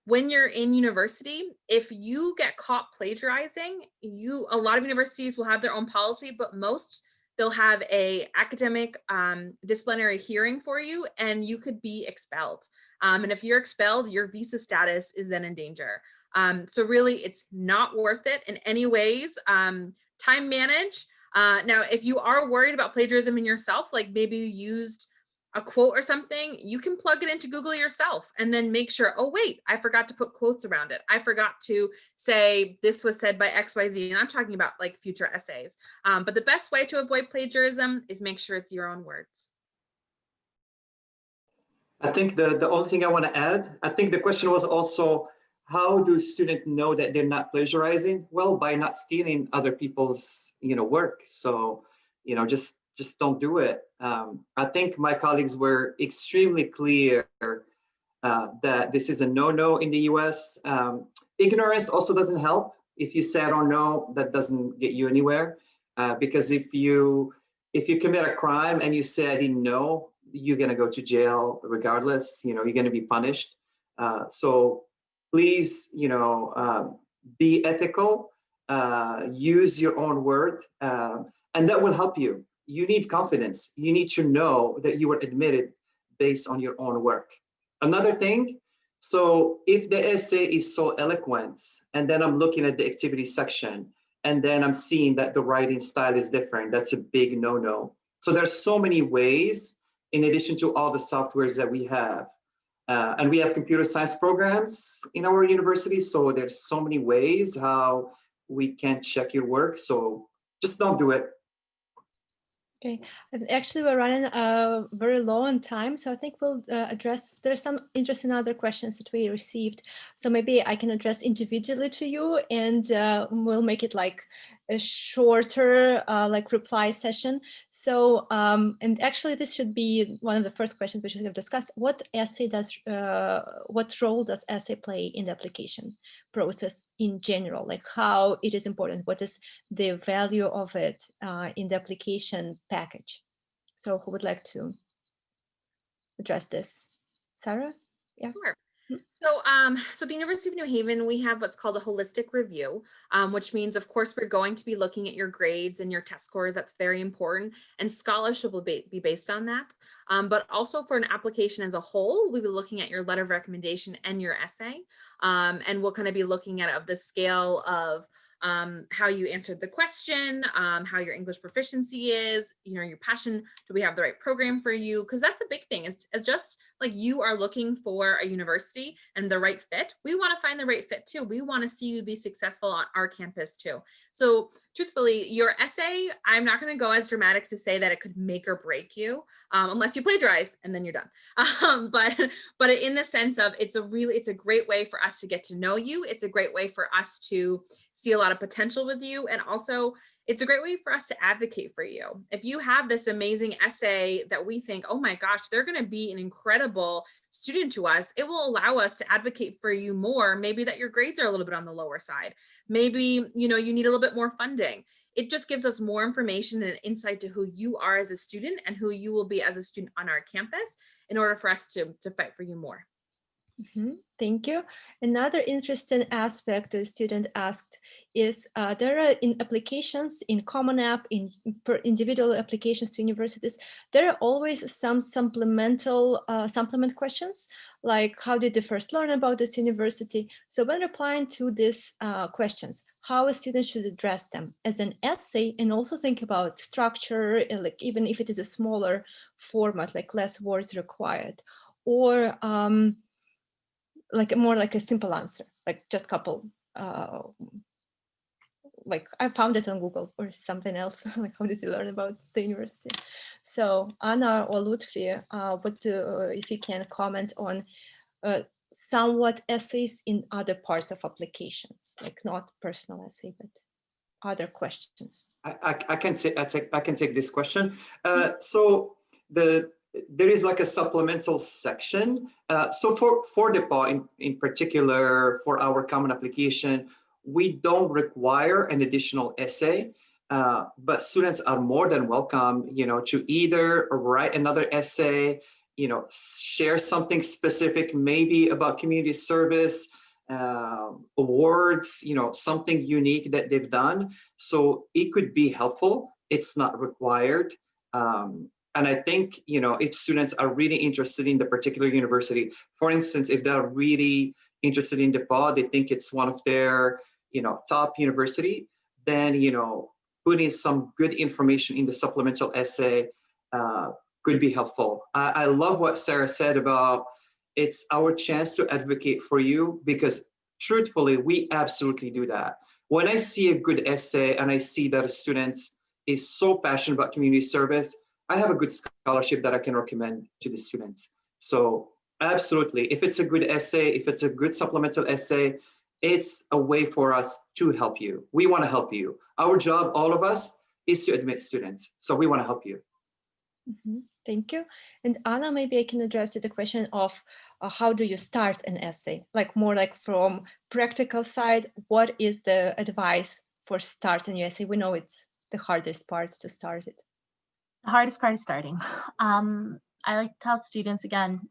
when you're in university, if you get caught plagiarizing, a lot of universities will have their own policy, but most they'll have a academic disciplinary hearing for you, and you could be expelled. And if you're expelled, your visa status is then in danger. So really, it's not worth it in any ways. Time manage. Now, if you are worried about plagiarism in yourself, like maybe you used a quote or something, you can plug it into Google yourself and then make sure, oh wait, I forgot to put quotes around it. I forgot to say this was said by XYZ, and I'm talking about like future essays. But the best way to avoid plagiarism is make sure it's your own words. I think the only thing I want to add, I think the question was also, how do students know that they're not plagiarizing? Well, by not stealing other people's, work. So, just don't do it. I think my colleagues were extremely clear that this is a no-no in the US. Ignorance also doesn't help. If you say I don't know, that doesn't get you anywhere. Because if you commit a crime and you say I didn't know, you're gonna go to jail regardless. You know, you're gonna be punished. So please, you know, be ethical. Use your own word, and that will help you. You need confidence. You need to know that you were admitted based on your own work. Another thing, so if the essay is so eloquent, and then I'm looking at the activity section, and then I'm seeing that the writing style is different, that's a big no-no. So there's so many ways, in addition to all the softwares that we have. And we have computer science programs in our university, so there's so many ways how we can check your work. So just don't do it. Okay, and actually we're running very low on time, so I think we'll address, there's some interesting other questions that we received. So maybe I can address individually to you, and we'll make it like a shorter like reply session. So, and actually this should be one of the first questions we should have discussed. What role does essay play in the application process in general? Like how it is important, what is the value of it in the application package? So who would like to address this? Sarah? Yeah. Sure. So, so at the University of New Haven, we have what's called a holistic review, which means, of course, we're going to be looking at your grades and your test scores. That's very important. And scholarship will be based on that. But also for an application as a whole, we'll be looking at your letter of recommendation and your essay. And we'll kind of be looking at the scale of how you answered the question, how your English proficiency is, you know, your passion. Do we have the right program for you? Because that's a big thing, is just like you are looking for a university and the right fit. We want to find the right fit too. We want to see you be successful on our campus too. So truthfully, your essay, I'm not going to go as dramatic to say that it could make or break you, unless you plagiarize and then you're done. But in the sense of it's a great way for us to get to know you. It's a great way for us to see a lot of potential with you. And also it's a great way for us to advocate for you. If you have this amazing essay that we think, oh my gosh, they're going to be an incredible student to us, it will allow us to advocate for you more. Maybe that your grades are a little bit on the lower side. Maybe, you know, you need a little bit more funding. It just gives us more information and insight to who you are as a student and who you will be as a student on our campus in order for us to fight for you more. Thank you. Another interesting aspect the student asked is there are in applications, in Common App, in individual applications to universities, there are always some supplement questions, like how did you first learn about this university? So when replying to these questions, how a student should address them as an essay, and also think about structure, like even if it is a smaller format, like less words required, or like more like a simple answer, like just couple, like I found it on Google or something else, like how did you learn about the university? So Anna or Loutfi, if you can comment on somewhat essays in other parts of applications, like not personal essay, but other questions. I can take this question. So there is like a supplemental section. So for DePauw in particular, for our common application, we don't require an additional essay, but students are more than welcome, you know, to either write another essay, you know, share something specific, maybe about community service, awards, you know, something unique that they've done. So it could be helpful. It's not required. And I think, you know, if students are really interested in the particular university, for instance, if they're really interested in DePauw, they think it's one of their, you know, top university, then, you know, putting some good information in the supplemental essay could be helpful. I love what Sarah said about it's our chance to advocate for you, because truthfully, we absolutely do that. When I see a good essay and I see that a student is so passionate about community service, I have a good scholarship that I can recommend to the students. So absolutely, if it's a good essay, if it's a good supplemental essay, it's a way for us to help you. We want to help you. Our job, all of us, is to admit students. So we want to help you. Thank you. And Anna, maybe I can address the question of how do you start an essay? Like more like from practical side, what is the advice for starting your essay? We know it's the hardest part to start it. The hardest part is starting. I like to tell students again,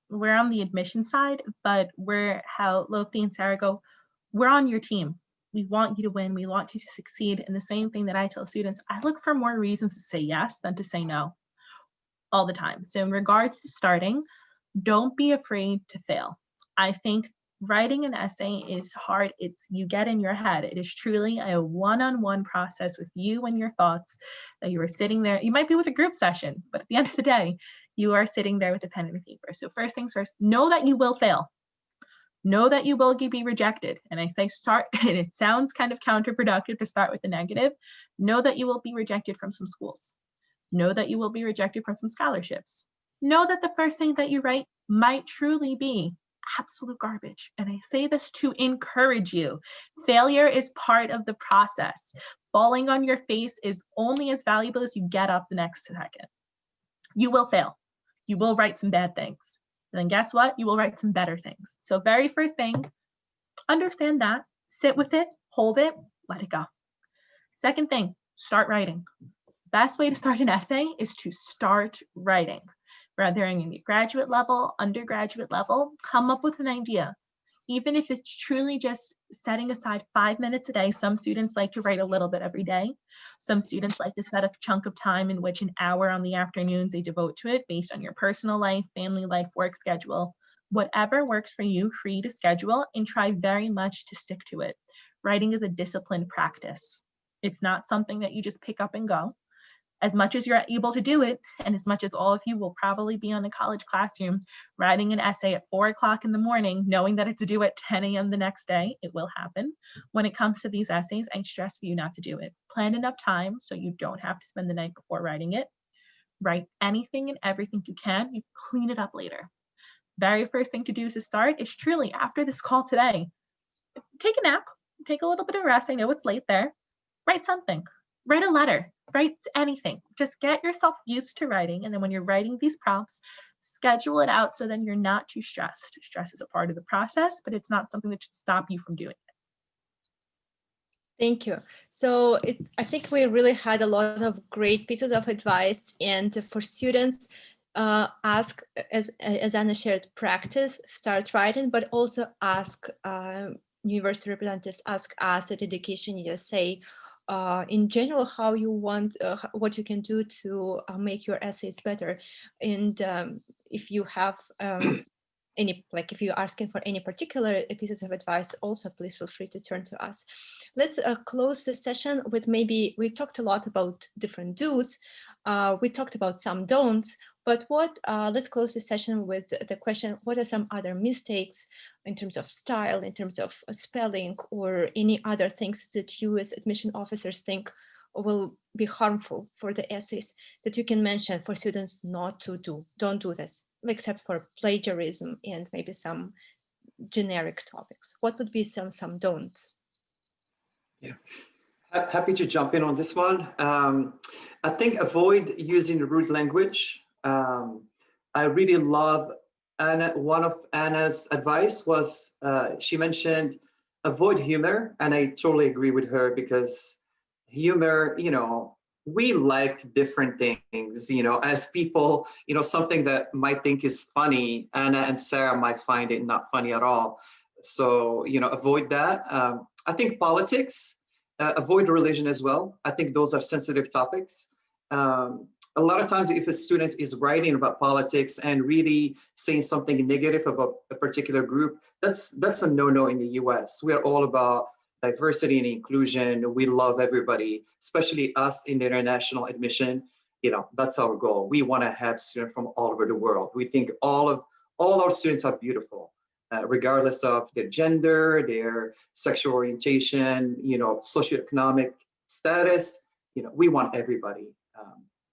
we're on the admission side, but we're how Loutfi and Sarah go, we're on your team. We want you to win. We want you to succeed. And the same thing that I tell students, I look for more reasons to say yes than to say no all the time. So in regards to starting, don't be afraid to fail. I think writing an essay is hard. You get in your head. It is truly a one-on-one process with you and your thoughts that you are sitting there. You might be with a group session, but at the end of the day, you are sitting there with a pen and paper. So first things first, know that you will fail. Know that you will be rejected. And I say start, and it sounds kind of counterproductive to start with the negative. Know that you will be rejected from some schools. Know that you will be rejected from some scholarships. Know that the first thing that you write might truly be absolute garbage. And I say this to encourage you. Failure is part of the process. Falling on your face is only as valuable as you get up the next second. You will fail. You will write some bad things. And then guess what? You will write some better things. So very first thing, understand that, sit with it, hold it, let it go. Second thing, start writing. Best way to start an essay is to start writing. Whether in the graduate level, undergraduate level, come up with an idea. Even if it's truly just setting aside 5 minutes a day. Some students like to write a little bit every day. Some students like to set a chunk of time in which an hour on the afternoons they devote to it based on your personal life, family life, work schedule. Whatever works for you, create a schedule and try very much to stick to it. Writing is a disciplined practice. It's not something that you just pick up and go. As much as you're able to do it, and as much as all of you will probably be on a college classroom, writing an essay at 4 o'clock in the morning, knowing that it's due at 10 a.m. the next day, it will happen. When it comes to these essays, I stress for you not to do it. Plan enough time so you don't have to spend the night before writing it. Write anything and everything you can. You clean it up later. Very first thing to do to start is truly, after this call today, take a nap, take a little bit of rest. I know it's late there. Write something. Write a letter, write anything. Just get yourself used to writing. And then when you're writing these prompts, schedule it out so then you're not too stressed. Stress is a part of the process, but it's not something that should stop you from doing it. Thank you. So I think we really had a lot of great pieces of advice. And for students, ask, as Anna shared, practice, start writing, but also ask university representatives, ask us at Education USA, in general, how you want, what you can do to make your essays better. And if you have if you're asking for any particular pieces of advice, also please feel free to turn to us. Let's close this session with maybe, we talked a lot about different do's, we talked about some don'ts, but let's close this session with the question, what are some other mistakes in terms of style, in terms of spelling, or any other things that you as admission officers think will be harmful for the essays that you can mention for students not to do? Don't do this, except for plagiarism and maybe some generic topics. What would be some don'ts? Yeah, happy to jump in on this one. I think avoid using rude language. I really love Anna. One of Anna's advice was she mentioned avoid humor, and I totally agree with her, because humor, we like different things, as people, something that might think is funny, Anna and Sarah might find it not funny at all. So, avoid that. I think politics, avoid religion as well. I think those are sensitive topics. A lot of times if a student is writing about politics and really saying something negative about a particular group, that's a no-no in the US. We are all about diversity and inclusion. We love everybody, especially us in the international admission. That's our goal. We want to have students from all over the world. We think all our students are beautiful, regardless of their gender, their sexual orientation, socioeconomic status. We want everybody.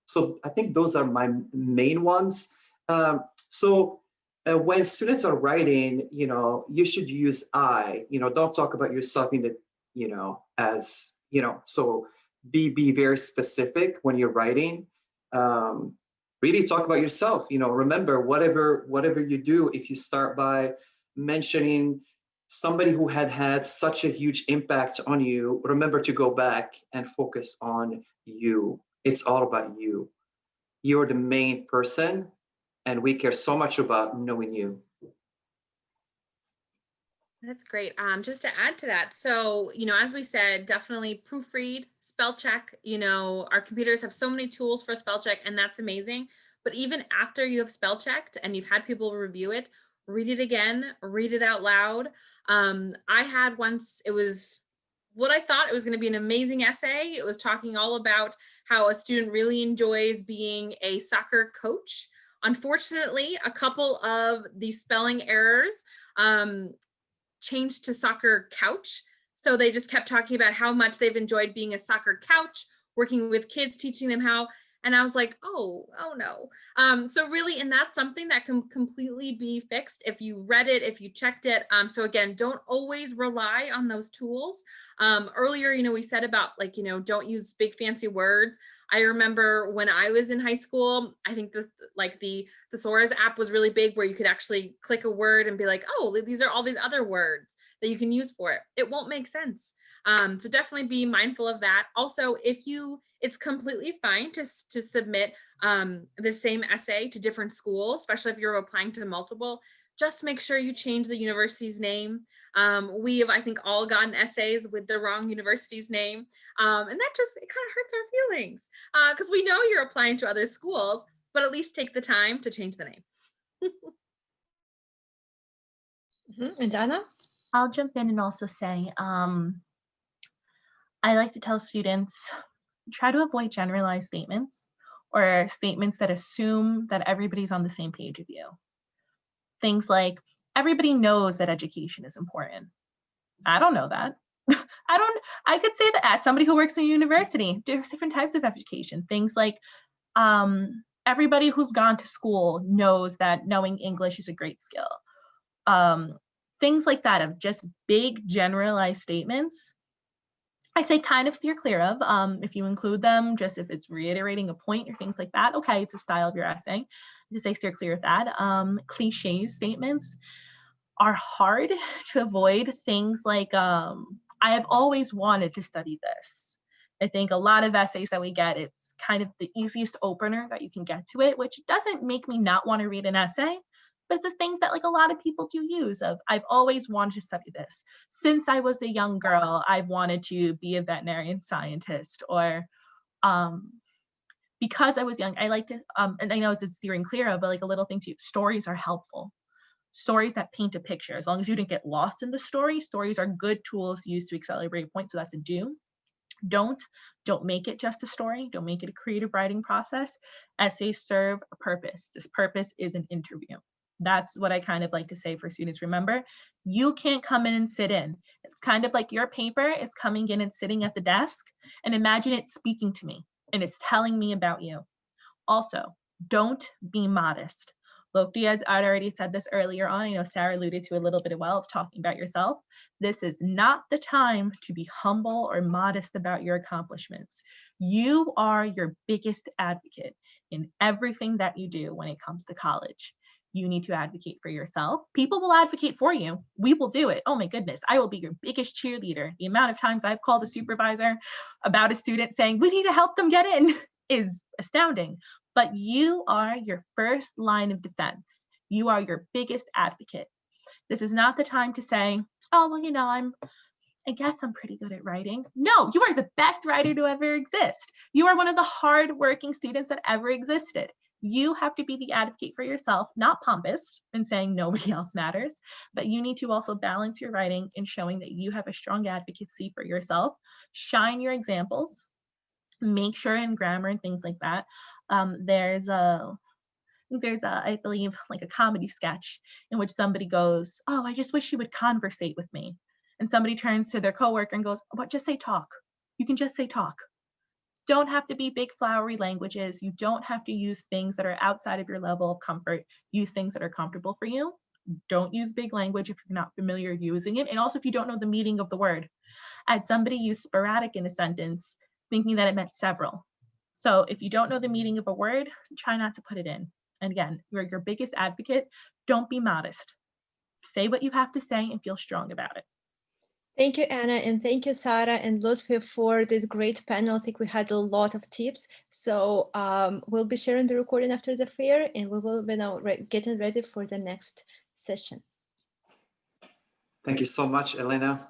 So I think those are my main ones. When students are writing, you should use I. Don't talk about yourself in the, as, so be very specific when you're writing. Really talk about yourself. Remember, whatever you do, if you start by mentioning somebody who had such a huge impact on you, remember to go back and focus on you. It's all about you. You're the main person, and we care so much about knowing you. That's great. Just to add to that, so, as we said, definitely proofread, spell check. Our computers have so many tools for spell check, and that's amazing. But even after you have spell checked and you've had people review it, read it again, read it out loud. I had once, it was what I thought it was going to be an amazing essay. It was talking all about how a student really enjoys being a soccer coach. Unfortunately, a couple of the spelling errors changed to soccer couch. So they just kept talking about how much they've enjoyed being a soccer couch, working with kids, teaching them how. And I was like, oh no. So really, and that's something that can completely be fixed if you read it, if you checked it. So again, don't always rely on those tools. Earlier, we said about don't use big fancy words. I remember when I was in high school, I think the Thesaurus app was really big, where you could actually click a word and be like, oh, these are all these other words that you can use for it. It won't make sense. So definitely be mindful of that. Also, it's completely fine to submit the same essay to different schools, especially if you're applying to multiple. Just make sure you change the university's name. We have, I think, all gotten essays with the wrong university's name. And that it kind of hurts our feelings because we know you're applying to other schools, but at least take the time to change the name. And Anna? I'll jump in and also say, I like to tell students, try to avoid generalized statements or statements that assume that everybody's on the same page with you. Things like, everybody knows that education is important. I don't know that. I could say that as somebody who works in a university, there's different types of education. Things like, everybody who's gone to school knows that knowing English is a great skill. Things like that, of just big generalized statements, I say kind of steer clear of. If you include them, just if it's reiterating a point or things like that, okay, it's a style of your essay. To say steer clear of that. Cliche statements are hard to avoid. Things like, I have always wanted to study this. I think a lot of essays that we get, it's kind of the easiest opener that you can get to it, which doesn't make me not want to read an essay, but it's the things that a lot of people do use of, I've always wanted to study this. Since I was a young girl, I've wanted to be a veterinarian scientist, or because I was young, I like to, and I know it's steering clear of, but a little thing too, stories are helpful. Stories that paint a picture, as long as you didn't get lost in the story, stories are good tools used to accelerate points, so that's a do. Don't make it just a story. Don't make it a creative writing process. Essays serve a purpose. This purpose is an interview. That's what I kind of like to say for students. Remember, you can't come in and sit in. It's kind of like your paper is coming in and sitting at the desk, and imagine it speaking to me and it's telling me about you. Also, don't be modest. Loutfi had already said this earlier on. I know Sarah alluded to a little bit as well of talking about yourself. This is not the time to be humble or modest about your accomplishments. You are your biggest advocate in everything that you do when it comes to college. You need to advocate for yourself. People will advocate for you. We will do it. Oh my goodness, I will be your biggest cheerleader. The amount of times I've called a supervisor about a student saying, we need to help them get in, is astounding. But you are your first line of defense. You are your biggest advocate. This is not the time to say, oh, well, I guess I'm pretty good at writing. No, you are the best writer to ever exist. You are one of the hardworking students that ever existed. You have to be the advocate for yourself, not pompous and saying nobody else matters, but you need to also balance your writing in showing that you have a strong advocacy for yourself. Shine your examples. Make sure in grammar and things like that. There's I believe, a comedy sketch in which somebody goes, oh, I just wish you would conversate with me. And somebody turns to their coworker and goes, but just say talk. You can just say talk. Don't have to be big flowery languages. You don't have to use things that are outside of your level of comfort. Use things that are comfortable for you. Don't use big language if you're not familiar using it. And also if you don't know the meaning of the word. I had somebody use sporadic in a sentence thinking that it meant several. So if you don't know the meaning of a word, try not to put it in. And again, you're your biggest advocate. Don't be modest. Say what you have to say and feel strong about it. Thank you, Anna, and thank you, Sarah and Loutfi, for this great panel. I think we had a lot of tips. So we'll be sharing the recording after the fair, and we will be now getting ready for the next session. Thank you so much, Elena.